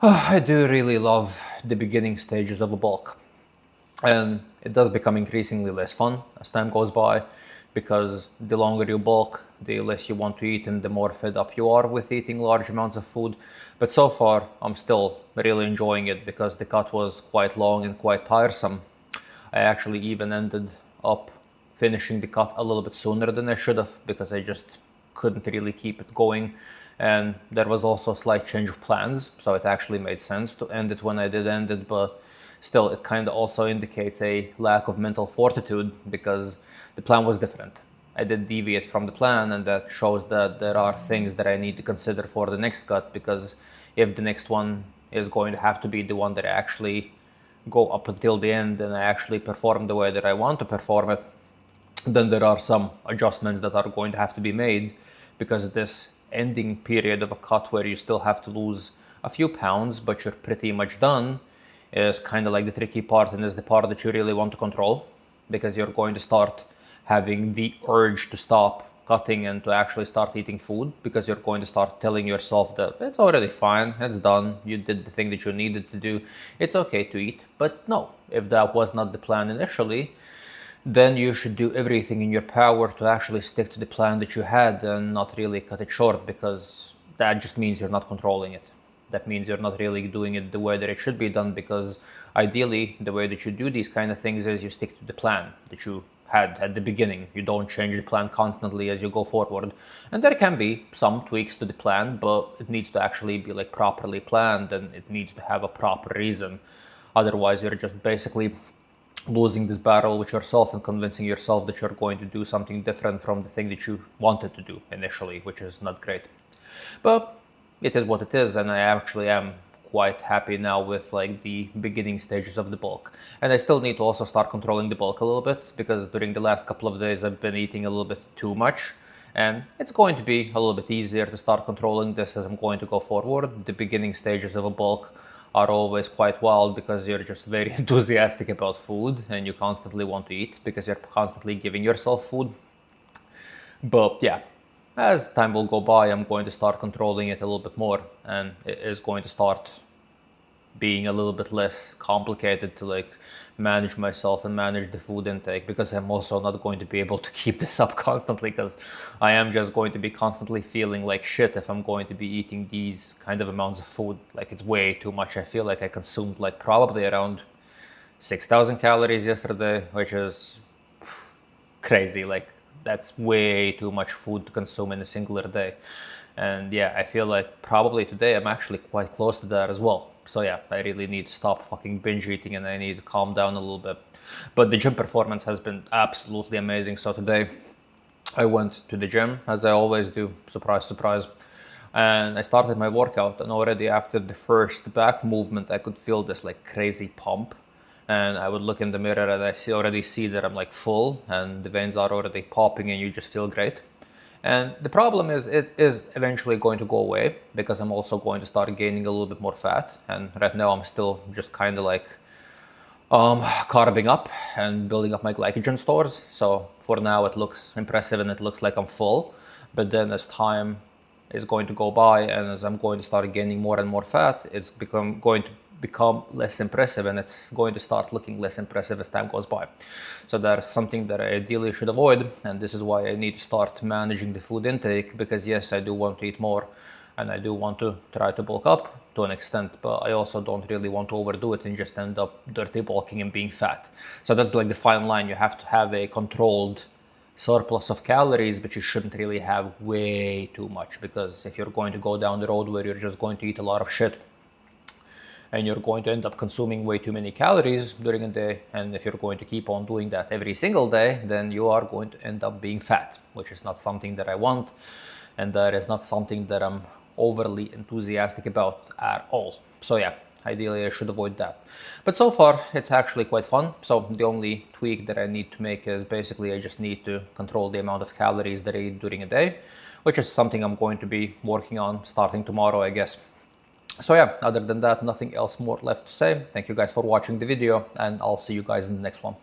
I do really love the beginning stages of a bulk, and it does become increasingly less fun as time goes by, because the longer you bulk, the less you want to eat and the more fed up you are with eating large amounts of food. But so far, I'm still really enjoying it because the cut was quite long and quite tiresome. I actually even ended up finishing the cut a little bit sooner than I should have because I just couldn't really keep it going. And there was also a slight change of plans, so it actually made sense to end it when I did end it, but still it kind of also indicates a lack of mental fortitude because the plan was different. I did deviate from the plan, and that shows that there are things that I need to consider for the next cut, because if the next one is going to have to be the one that I actually go up until the end and I actually perform the way that I want to perform it, then there are some adjustments that are going to have to be made, because this ending period of a cut where you still have to lose a few pounds but you're pretty much done is kind of like the tricky part, and is the part that you really want to control, because you're going to start having the urge to stop cutting and to actually start eating food, because you're going to start telling yourself that it's already fine, it's done, you did the thing that you needed to do, it's okay to eat. But no, if that was not the plan initially, then you should do everything in your power to actually stick to the plan that you had and not really cut it short, because that just means you're not controlling it. That means you're not really doing it the way that it should be done, because ideally the way that you do these kind of things is you stick to the plan that you had at the beginning. You don't change the plan constantly as you go forward. And there can be some tweaks to the plan, but it needs to actually be like properly planned, and it needs to have a proper reason. Otherwise, you're just basically losing this battle with yourself and convincing yourself that you're going to do something different from the thing that you wanted to do initially, which is not great. But it is what it is, and I actually am quite happy now with like the beginning stages of the bulk. And I still need to also start controlling the bulk a little bit, because during the last couple of days I've been eating a little bit too much, and it's going to be a little bit easier to start controlling this as I'm going to go forward. The beginning stages of a bulk are always quite wild, because you're just very enthusiastic about food and you constantly want to eat because you're constantly giving yourself food. But yeah, as time will go by, I'm going to start controlling it a little bit more, and it is going to start being a little bit less complicated to like manage myself and manage the food intake, because I'm also not going to be able to keep this up constantly, because I am just going to be constantly feeling like shit if I'm going to be eating these kind of amounts of food. Like, it's way too much. I feel like I consumed like probably around 6,000 calories yesterday, which is crazy. Like, that's way too much food to consume in a singular day. And yeah, I feel like probably today I'm actually quite close to that as well. So yeah, I really need to stop fucking binge eating, and I need to calm down a little bit. But the gym performance has been absolutely amazing. So today I went to the gym, as I always do, surprise, surprise. And I started my workout, and already after the first back movement, I could feel this like crazy pump. And I would look in the mirror and I already see that I'm like full and the veins are already popping, and you just feel great. And the problem is, it is eventually going to go away, because I'm also going to start gaining a little bit more fat. And right now I'm still just kind of like carbing up and building up my glycogen stores. So for now it looks impressive and it looks like I'm full. But then as time is going to go by, and as I'm going to start gaining more and more fat, it's going to become less impressive, and it's going to start looking less impressive as time goes by. So that's something that I ideally should avoid, and this is why I need to start managing the food intake, because yes, I do want to eat more and I do want to try to bulk up to an extent, but I also don't really want to overdo it and just end up dirty bulking and being fat. So that's like the fine line. You have to have a controlled surplus of calories, but you shouldn't really have way too much, because if you're going to go down the road where you're just going to eat a lot of shit and you're going to end up consuming way too many calories during a day, and if you're going to keep on doing that every single day, then you are going to end up being fat, which is not something that I want, and that is not something that I'm overly enthusiastic about at all. So yeah, ideally I should avoid that. But so far it's actually quite fun. So the only tweak that I need to make is basically I just need to control the amount of calories that I eat during a day, which is something I'm going to be working on starting tomorrow, I guess. So yeah, other than that, nothing else more left to say. Thank you guys for watching the video, and I'll see you guys in the next one.